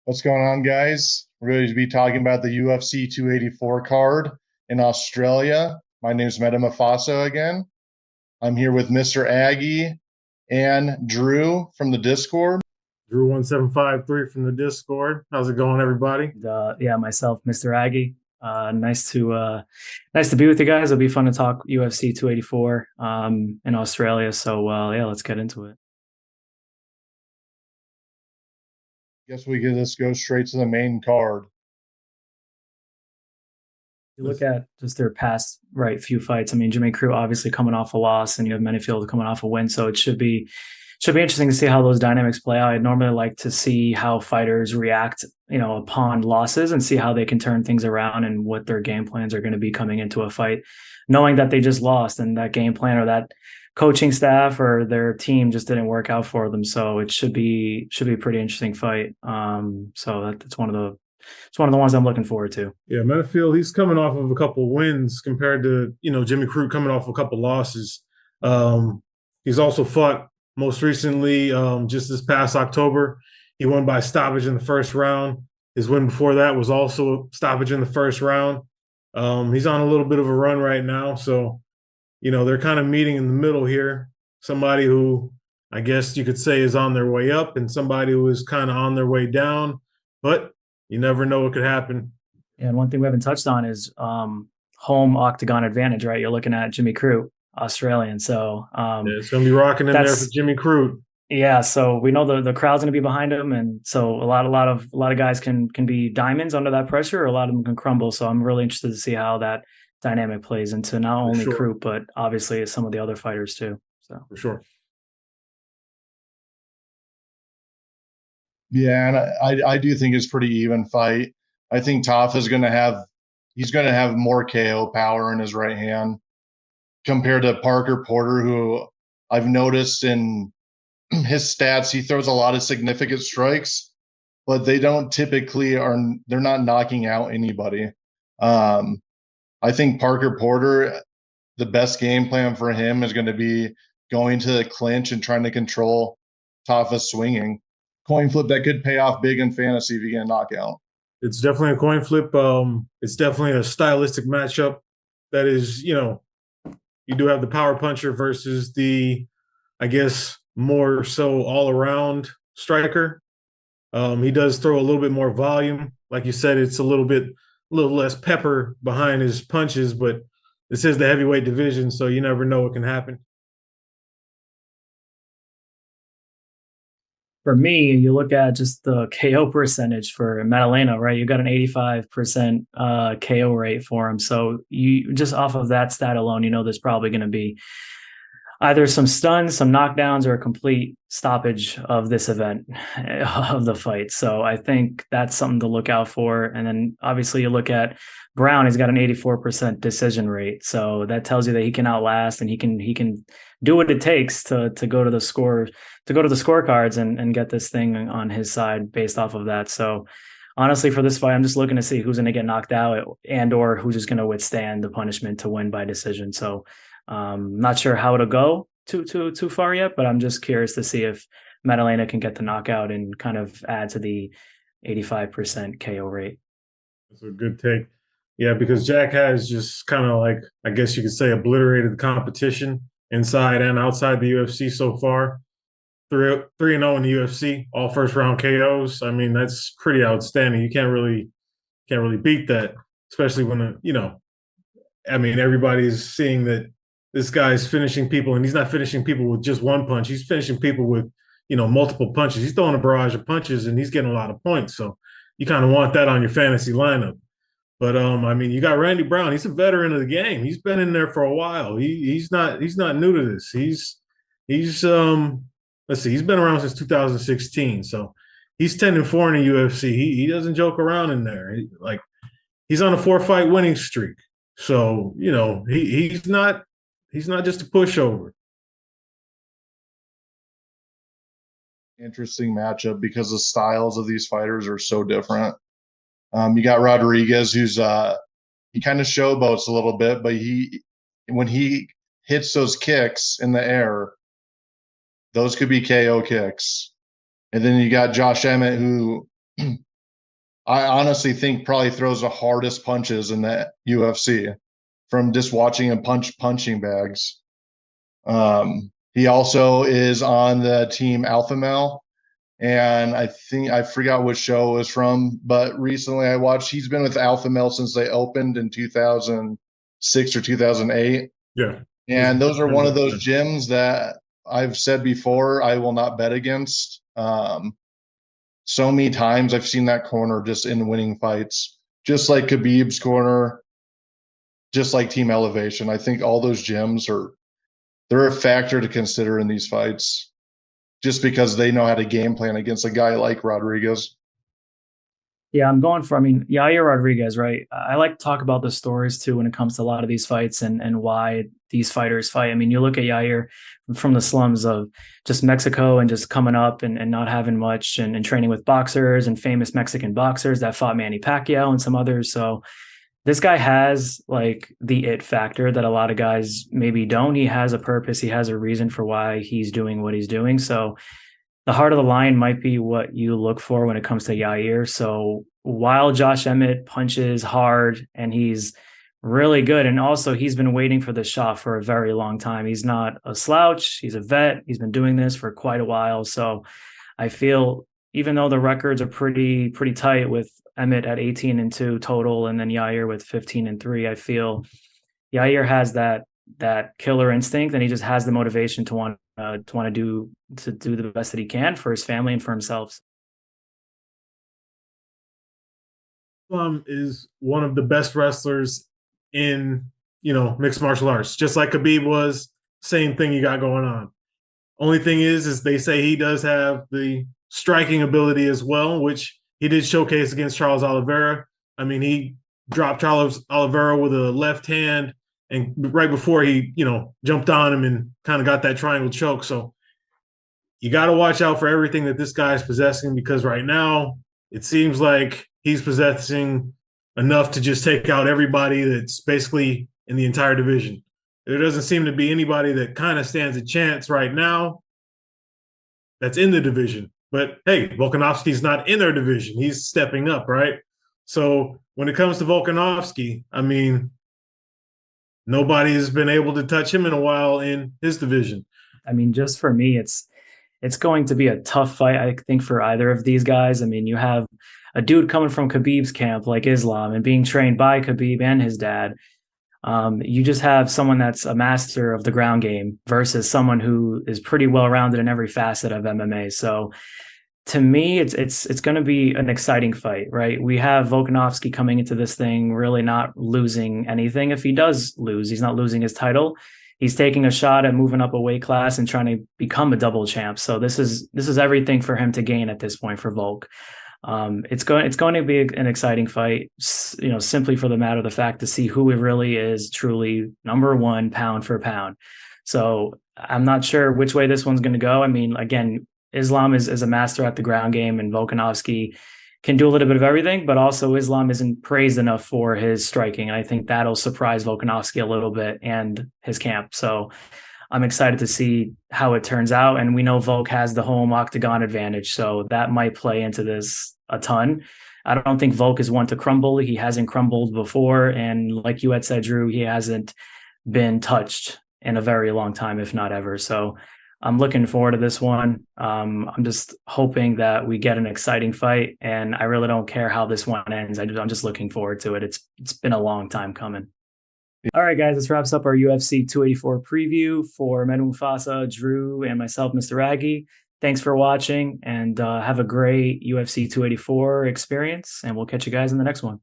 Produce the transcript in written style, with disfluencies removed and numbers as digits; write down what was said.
What's going on, guys? We're going to be talking about the UFC 284 card in Australia. My name is Meta Mafaso again. I'm here with Mr. Aggie and Drew from the Discord. Drew1753 from the Discord. How's it going, everybody? Yeah, myself, Mr. Aggie. Nice to be with you guys. It'll be fun to talk UFC 284 in Australia. So yeah, let's get into it. Guess we could just go straight to the main card. You look at just their past few fights. I mean, Jimmy Crute obviously coming off a loss, and you have Menifield coming off a win. So it should be interesting to see how those dynamics play out. I'd normally like to see how fighters react, upon losses and see how they can turn things around and what their game plans are going to be coming into a fight, knowing that they just lost and that game plan or that coaching staff or their team just didn't work out for them. So it should be a pretty interesting fight. So that's one of the ones I'm looking forward to. Yeah, Menifield, he's coming off of a couple wins compared to, Jimmy Crute coming off a couple losses. He's also fought most recently, just this past October. He won by stoppage in the first round. His win before that was also stoppage in the first round. He's on a little bit of a run right now. So, they're kind of meeting in the middle here. Somebody who I guess you could say is on their way up and somebody who is kind of on their way down. But you never know what could happen. And one thing we haven't touched on is home octagon advantage, right? You're looking at Jimmy Crute, Australian. So yeah, it's going to be rocking in there for Jimmy Crute. Yeah, so we know the crowd's going to be behind him, and so a lot of guys can be diamonds under that pressure, or a lot of them can crumble. So I'm really interested to see how that dynamic plays into not only Crute, but obviously some of the other fighters too. So for sure. Yeah, and I do think it's pretty even fight. I think Tafa's going to have more KO power in his right hand compared to Parker Porter, who I've noticed in his stats, he throws a lot of significant strikes, but they don't typically they're not knocking out anybody. I think Parker Porter, the best game plan for him is going to be going to the clinch and trying to control Tafa swinging. Coin flip that could pay off big in fantasy if you get a knockout. It's definitely a coin flip. It's definitely a stylistic matchup that is, you do have the power puncher versus the, I guess, more so all around striker. He does throw a little bit more volume. Like you said, it's a little less pepper behind his punches, but this is the heavyweight division, so you never know what can happen. For me, you look at just the KO percentage for Madalena, right? You got an 85% KO rate for him. So you just off of that stat alone, there's probably going to be either some stuns, some knockdowns, or a complete stoppage of this event of the fight. So I think that's something to look out for. And then obviously you look at Brown, he's got an 84% decision rate. So that tells you that he can outlast and he can do what it takes to go to the scorecards and get this thing on his side based off of that. So honestly, for this fight, I'm just looking to see who's going to get knocked out and or who's just going to withstand the punishment to win by decision. So not sure how it'll go too far yet, but I'm just curious to see if Madalena can get the knockout and kind of add to the 85% KO rate. That's a good take. Yeah, because Jack has just kind of like, I guess you could say, obliterated the competition inside and outside the UFC so far. 3-0 in the UFC, all first round KOs. I mean, that's pretty outstanding. You can't really beat that, especially when I mean, everybody's seeing that this guy's finishing people, and he's not finishing people with just one punch. He's finishing people with, multiple punches. He's throwing a barrage of punches, and he's getting a lot of points. So you kind of want that on your fantasy lineup. But I mean, you got Randy Brown. He's a veteran of the game. He's been in there for a while. He's not new to this. He's let's see, he's been around since 2016. So he's 10-4 in the UFC. He doesn't joke around in there. He's on a 4-fight winning streak. So, he's not just a pushover. Interesting matchup because the styles of these fighters are so different. You got Rodriguez, who's he kind of showboats a little bit, but when he hits those kicks in the air, those could be KO kicks. And then you got Josh Emmett, who I honestly think probably throws the hardest punches in the UFC from just watching him punch punching bags. He also is on the team Alpha Male, and I think I forgot what show it was from, but recently I watched. He's been with Alpha Male since they opened in 2006 or 2008, Yeah. and those are one of those gyms that I've said before I will not bet against. So many times I've seen that corner just in winning fights, just like Khabib's corner, just like Team Elevation. I think all those gyms they're a factor to consider in these fights, just because they know how to game plan against a guy like Rodriguez. Yeah, I'm going for, I mean, Yair Rodriguez, right? I like to talk about the stories too when it comes to a lot of these fights and why these fighters fight. I mean, you look at Yair from the slums of just Mexico and just coming up and not having much and training with boxers and famous Mexican boxers that fought Manny Pacquiao and some others. So this guy has like the it factor that a lot of guys maybe don't. He has a purpose, he has a reason for why he's doing what he's doing. So the heart of the lion might be what you look for when it comes to Yair. So while Josh Emmett punches hard and he's really good, and also he's been waiting for this shot for a very long time. He's not a slouch. He's a vet. He's been doing this for quite a while. So I feel even though the records are pretty tight with Emmett at 18-2 total, and then Yair with 15-3, I feel Yair has that killer instinct, and he just has the motivation to want to do the best that he can for his family and for himself. Is one of the best wrestlers in mixed martial arts, just like Khabib was. Same thing you got going on. Only thing is they say he does have the striking ability as well, which he did showcase against Charles Oliveira. I mean, he dropped Charles Oliveira with a left hand, and right before he, jumped on him and kind of got that triangle choke. So you got to watch out for everything that this guy is possessing, because right now it seems like he's possessing enough to just take out everybody that's basically in the entire division. There doesn't seem to be anybody that kind of stands a chance right now that's in the division. But hey, Volkanovski's not in their division. He's stepping up, right? So when it comes to Volkanovski, I mean, nobody has been able to touch him in a while in his division. I mean, just for me, it's going to be a tough fight, I think, for either of these guys. I mean, you have a dude coming from Khabib's camp like Islam and being trained by Khabib and his dad. You just have someone that's a master of the ground game versus someone who is pretty well rounded in every facet of MMA. So to me, it's going to be an exciting fight, right? We have Volkanovski coming into this thing really not losing anything. If he does lose, he's not losing his title. He's taking a shot at moving up a weight class and trying to become a double champ. So this is everything for him to gain at this point for Volk. It's going to be an exciting fight, simply for the matter of the fact to see who it really is truly number one pound for pound. So I'm not sure which way this one's going to go. I mean, again, Islam is a master at the ground game, and Volkanovski can do a little bit of everything, but also Islam isn't praised enough for his striking. And I think that'll surprise Volkanovski a little bit and his camp. So I'm excited to see how it turns out. And we know Volk has the home octagon advantage, so that might play into this a ton. I don't think Volk is one to crumble. He hasn't crumbled before. And like you had said, Drew, he hasn't been touched in a very long time, if not ever. So I'm looking forward to this one. I'm just hoping that we get an exciting fight, and I really don't care how this one ends. I'm just looking forward to it. It's been a long time coming. All right, guys, this wraps up our UFC 284 preview for Menu Mufasa, Drew, and myself, Mr. Aggie. Thanks for watching, and have a great UFC 284 experience, and we'll catch you guys in the next one.